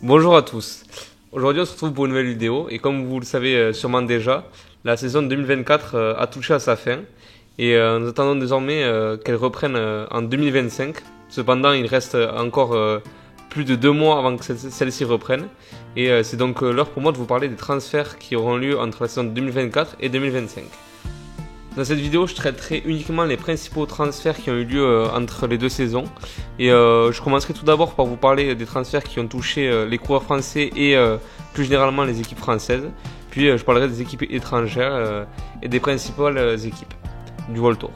Bonjour à tous. Aujourd'hui, on se retrouve pour une nouvelle vidéo et comme vous le savez sûrement déjà, la saison 2024 a touché à sa fin et nous attendons désormais qu'elle reprenne en 2025. Cependant, il reste encore plus de 2 mois avant que celle-ci reprenne et c'est donc l'heure pour moi de vous parler des transferts qui auront lieu entre la saison 2024 et 2025. Dans cette vidéo, je traiterai uniquement les principaux transferts qui ont eu lieu entre les deux saisons. Et je commencerai tout d'abord par vous parler des transferts qui ont touché les coureurs français et plus généralement les équipes françaises. Puis je parlerai des équipes étrangères et des principales équipes du World Tour.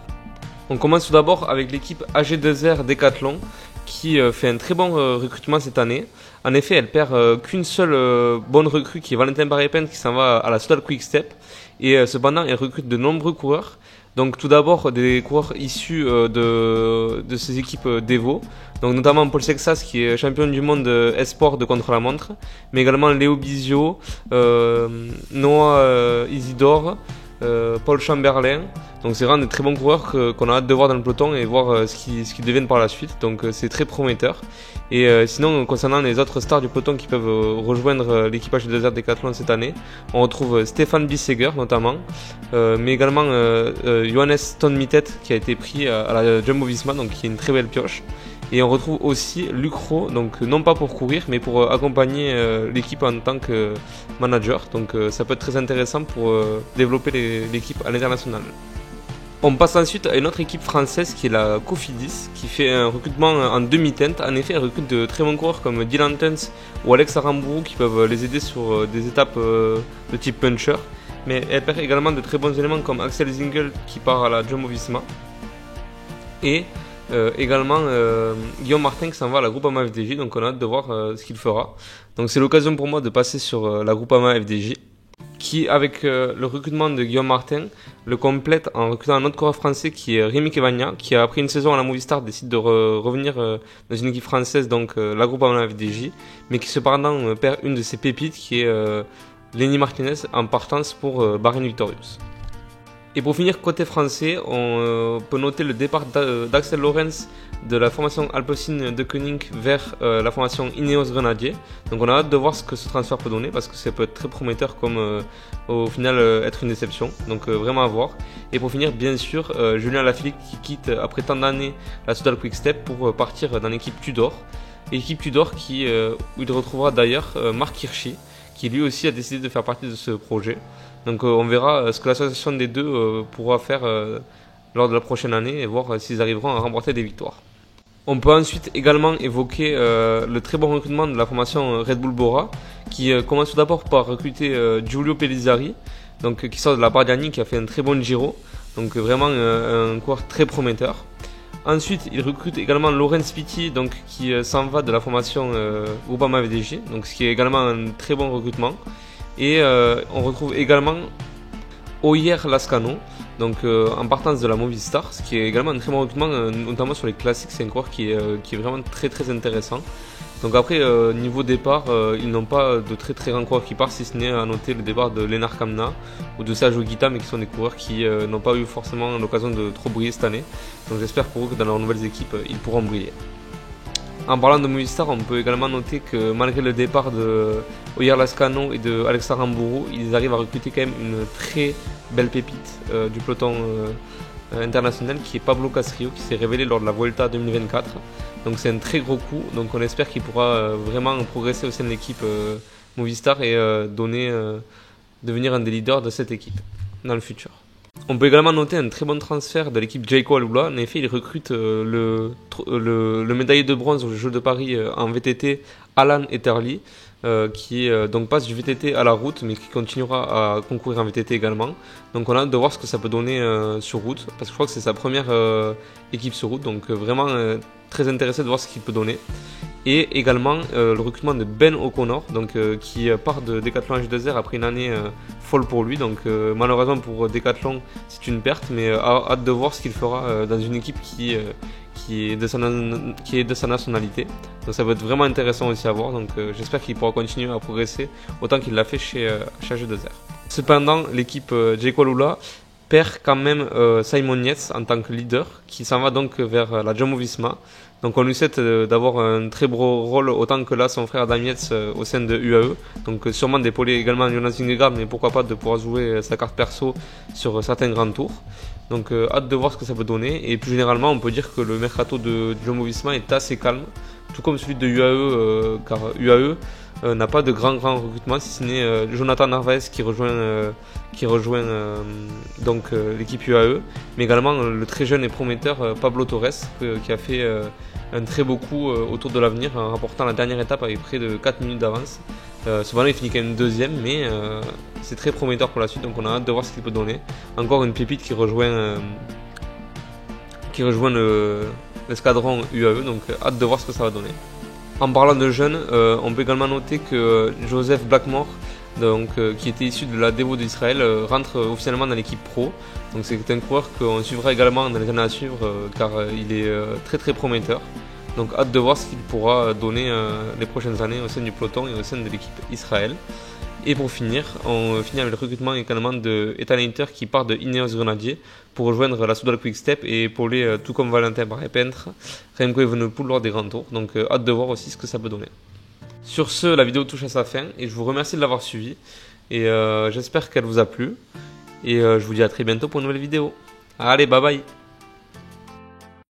On commence tout d'abord avec l'équipe AG2R Decathlon qui fait un très bon recrutement cette année. En effet, elle perd qu'une seule bonne recrue qui est Valentin Barrépin qui s'en va à la Soudal Quick Step. Et cependant, elle recrute de nombreux coureurs. Donc tout d'abord des coureurs issus de ces équipes d'Evo. Donc notamment Paul Sexas qui est champion du monde esport de contre-la-montre. Mais également Léo Bizio, Noah Isidore, Paul Chamberlain. Donc c'est vraiment des très bons coureurs qu'on a hâte de voir dans le peloton et voir ce qu'ils deviennent par la suite. Donc c'est très prometteur. Et sinon, concernant les autres stars du peloton qui peuvent rejoindre l'équipage de Desert Decathlon cette année, on retrouve Stéphane Bisseger notamment, mais également Johannes Tonmitet qui a été pris à la Jumbo-Visma, donc qui est une très belle pioche. Et on retrouve aussi Luc Rowe, donc non pas pour courir, mais pour accompagner l'équipe en tant que manager. Donc ça peut être très intéressant pour développer l'équipe à l'international. On passe ensuite à une autre équipe française qui est la Cofidis, qui fait un recrutement en demi-teinte. En effet, elle recrute de très bons coureurs comme Dylan Tuns ou Alex Aramburu qui peuvent les aider sur des étapes de type puncher. Mais elle perd également de très bons éléments comme Axel Zingel qui part à la Jumbo-Visma. Et également Guillaume Martin qui s'en va à la Groupama FDJ, donc on a hâte de voir ce qu'il fera. Donc c'est l'occasion pour moi de passer sur la Groupama FDJ, qui avec le recrutement de Guillaume Martin le complète en recrutant un autre coureur français qui est Rémi Cavagna, qui après une saison à la Movistar décide de revenir dans une équipe française, donc la Groupama FDJ, mais qui cependant perd une de ses pépites qui est Lenny Martinez en partance pour Bahrain Victorious. Et pour finir, côté français, on peut noter le départ d'Axel Lorenz de la formation Alpecin de Koenig vers la formation Ineos Grenadier. Donc on a hâte de voir ce que ce transfert peut donner parce que ça peut être très prometteur comme au final être une déception. Donc vraiment à voir. Et pour finir, bien sûr, Julien Alaphilippe qui quitte après tant d'années la Soudal Quick Step pour partir dans l'équipe Tudor. Et l'équipe Tudor où il retrouvera d'ailleurs Marc Hirschi qui lui aussi a décidé de faire partie de ce projet. Donc on verra ce que l'association des deux pourra faire lors de la prochaine année et voir s'ils arriveront à remporter des victoires. On peut ensuite également évoquer le très bon recrutement de la formation Red Bull Bora qui commence tout d'abord par recruter Giulio Pellizzari, donc, qui sort de la Bardiani qui a fait un très bon Giro, donc vraiment un coureur très prometteur. Ensuite, il recrute également Laurent Spiti, donc qui s'en va de la formation Groupama FDJ, donc ce qui est également un très bon recrutement. Et on retrouve également Oyer Lascano, donc en partance de la Movistar, ce qui est également un très bon recrutement, notamment sur les classiques. C'est un coureur qui est vraiment très très intéressant. Donc après, niveau départ, ils n'ont pas de très très grands coureurs qui partent, si ce n'est à noter le départ de Lennart Kamna ou de Sergio Guita, mais qui sont des coureurs qui n'ont pas eu forcément l'occasion de trop briller cette année. Donc j'espère pour eux que dans leurs nouvelles équipes, ils pourront briller. En parlant de Movistar, on peut également noter que malgré le départ de Oyer Lascano et de Alex Aramburu, ils arrivent à recruter quand même une très belle pépite du peloton international qui est Pablo Casrillo, qui s'est révélé lors de la Vuelta 2024. Donc c'est un très gros coup, donc on espère qu'il pourra vraiment progresser au sein de l'équipe Movistar et devenir un des leaders de cette équipe dans le futur. On peut également noter un très bon transfert de l'équipe Jayco Alula. En effet, il recrute le médaillé de bronze aux Jeux de Paris en VTT, Alan Etterly, qui donc passe du VTT à la route, mais qui continuera à concourir en VTT également. Donc on a hâte de voir ce que ça peut donner sur route, parce que je crois que c'est sa première équipe sur route, donc vraiment très intéressé de voir ce qu'il peut donner. Et également le recrutement de Ben O'Connor, donc, qui part de Decathlon H2R après une année folle pour lui. Donc malheureusement pour Decathlon c'est une perte, mais hâte de voir ce qu'il fera dans une équipe qui est de sa nationalité. Donc ça va être vraiment intéressant aussi à voir. Donc j'espère qu'il pourra continuer à progresser autant qu'il l'a fait chez H2R. Cependant, l'équipe Jayco Alula perd quand même Simon Yates en tant que leader, qui s'en va donc vers la Jumbo-Visma. Donc on lui souhaite d'avoir un très beau rôle autant que là son frère Adam Yates au sein de UAE. Donc sûrement d'épauler également Jonas Vingegaard, mais pourquoi pas de pouvoir jouer sa carte perso sur certains grands tours. Donc hâte de voir ce que ça peut donner. Et plus généralement on peut dire que le mercato de Jumbo-Visma est assez calme, tout comme celui de UAE, car UAE n'a pas de grand recrutement, si ce n'est Jonathan Narvaez qui rejoint l'équipe UAE, mais également le très jeune et prometteur Pablo Torres qui a fait un très beau coup autour de l'avenir en remportant la dernière étape avec près de 4 minutes d'avance. Cependant il finit quand même deuxième, mais c'est très prometteur pour la suite, donc on a hâte de voir ce qu'il peut donner. Encore une pépite qui rejoint l'escadron UAE, donc hâte de voir ce que ça va donner. En parlant de jeunes, on peut également noter que Joseph Blackmore, qui était issu de la Devo d'Israël, rentre officiellement dans l'équipe pro. Donc c'est un coureur qu'on suivra également dans les années à suivre, car il est très très prometteur. Donc hâte de voir ce qu'il pourra donner les prochaines années au sein du peloton et au sein de l'équipe Israël. Et pour finir, on finit avec le recrutement également de Ethan Hayter qui part de Ineos Grenadier pour rejoindre la Soudal Quick Step et épauler tout comme Valentin Barré-Pentre, Remco Evenepoel lors des grands tours. Donc hâte de voir aussi ce que ça peut donner. Sur ce, la vidéo touche à sa fin et je vous remercie de l'avoir suivi et j'espère qu'elle vous a plu. Et je vous dis à très bientôt pour une nouvelle vidéo. Allez, bye bye!